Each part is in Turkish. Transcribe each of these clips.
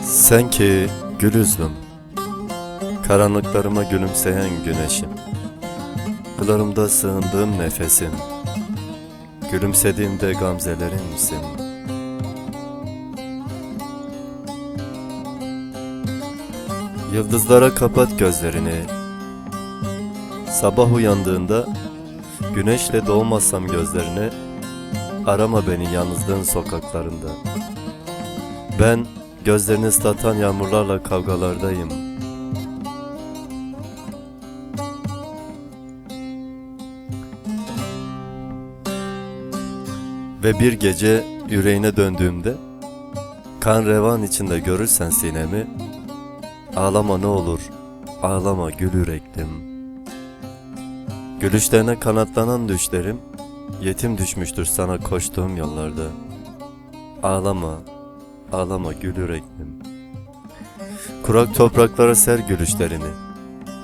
Sen ki gül yüzlüm, karanlıklarıma gülümseyen güneşim, kılarımda sığındığım nefesim, gülümsediğimde gamzelerimsin. Yıldızlara kapat gözlerini, sabah uyandığında güneşle doğmasam gözlerini, arama beni yalnızlığın sokaklarında. Ben gözlerini ıslatan yağmurlarla kavgalardayım. Ve bir gece yüreğine döndüğümde, kan revan içinde görürsen sinemi, ağlama ne olur, ağlama gül yüreklim. Gülüşlerine kanatlanan düşlerim, yetim düşmüştür sana koştuğum yollarda. Ağlama, ağlama gül yüreklim. Kurak topraklara ser gülüşlerini.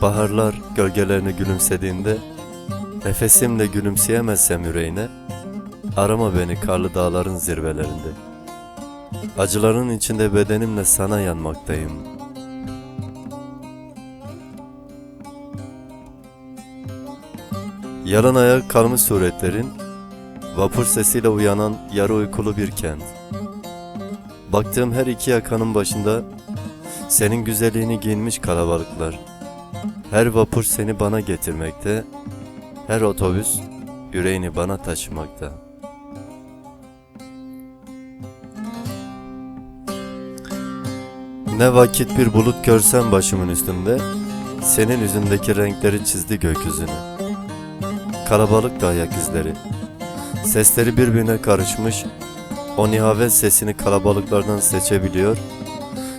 Baharlar gölgelerini gülümsediğinde, nefesimle gülümseyemezsem yüreğine, arama beni karlı dağların zirvelerinde. Acıların içinde bedenimle sana yanmaktayım. Yalan ayak kalmış suretlerin, vapur sesiyle uyanan yarı uykulu bir kent. Baktığım her iki yakanın başında senin güzelliğini giyinmiş kalabalıklar. Her vapur seni bana getirmekte, her otobüs yüreğini bana taşımakta. Ne vakit bir bulut görsem başımın üstünde, senin yüzündeki renkleri çizdi gökyüzünü. Kalabalık da ayak izleri, sesleri birbirine karışmış, o nihavet sesini kalabalıklardan seçebiliyor,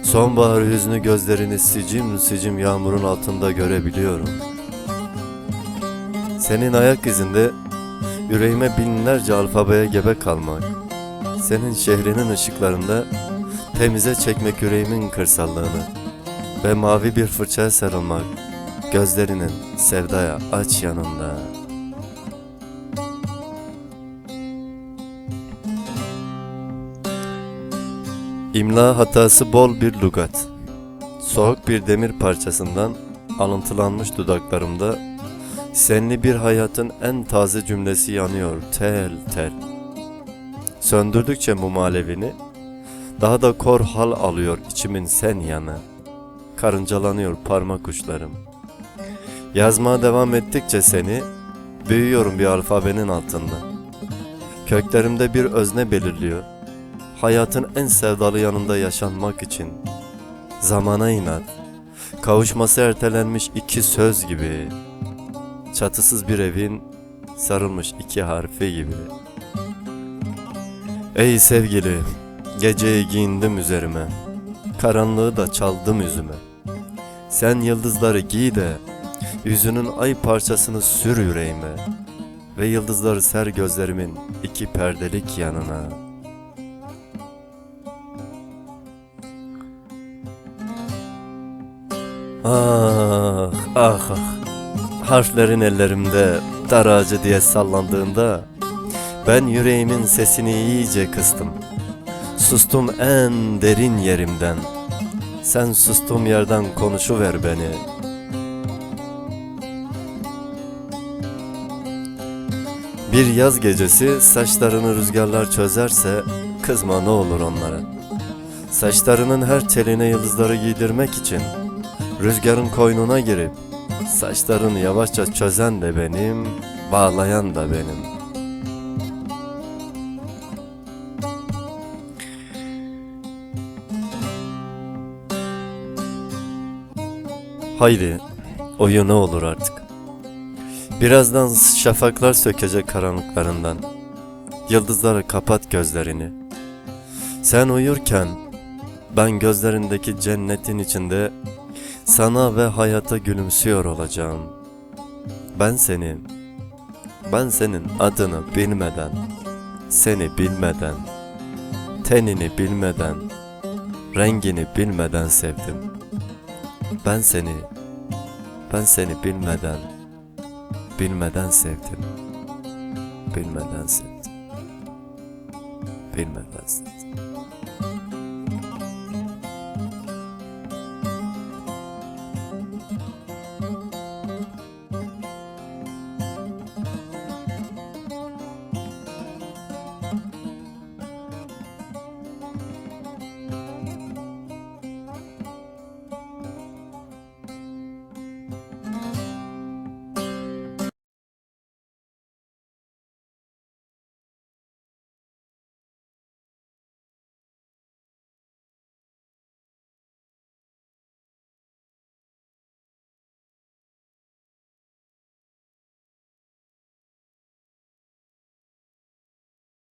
sonbahar hüznü gözlerini sicim sicim yağmurun altında görebiliyorum. Senin ayak izinde yüreğime binlerce alfabeye gebe kalmak, senin şehrinin ışıklarında temize çekmek yüreğimin kırsallığını ve mavi bir fırçaya sarılmak gözlerinin sevdaya aç yanında. İmla hatası bol bir lügat, soğuk bir demir parçasından alıntılanmış dudaklarımda senli bir hayatın en taze cümlesi yanıyor tel tel. Söndürdükçe mum alevini, daha da kor hal alıyor içimin sen yanı. Karıncalanıyor parmak uçlarım. Yazmaya devam ettikçe seni, büyüyorum bir alfabenin altında. Köklerimde bir özne belirliyor. Hayatın en sevdalı yanında yaşanmak için. Zamana inat, kavuşması ertelenmiş iki söz gibi. Çatısız bir evin sarılmış iki harfi gibi. Ey sevgili, geceyi giyindim üzerime, karanlığı da çaldım yüzüme. Sen yıldızları giy de, yüzünün ay parçasını sür yüreğime ve yıldızları ser gözlerimin iki perdelik yanına. Ah, ah, ah, harflerin ellerimde dar ağacı diye sallandığında, ben yüreğimin sesini iyice kıstım. Sustum en derin yerimden, sen sustuğum yerden konuşuver beni. Bir yaz gecesi saçlarını rüzgarlar çözerse, kızma ne olur onlara. Saçlarının her teline yıldızları giydirmek için, rüzgarın koynuna girip, saçlarını yavaşça çözen de benim, bağlayan da benim. Haydi, uyu ne olur artık. Birazdan şafaklar sökecek karanlıklarından. Yıldızlara kapat gözlerini. Sen uyurken, ben gözlerindeki cennetin içinde sana ve hayata gülümsüyor olacağım. Ben senin adını bilmeden, seni bilmeden, tenini bilmeden, rengini bilmeden sevdim. Ben seni bilmeden sevdim. Bilmeden sevdim.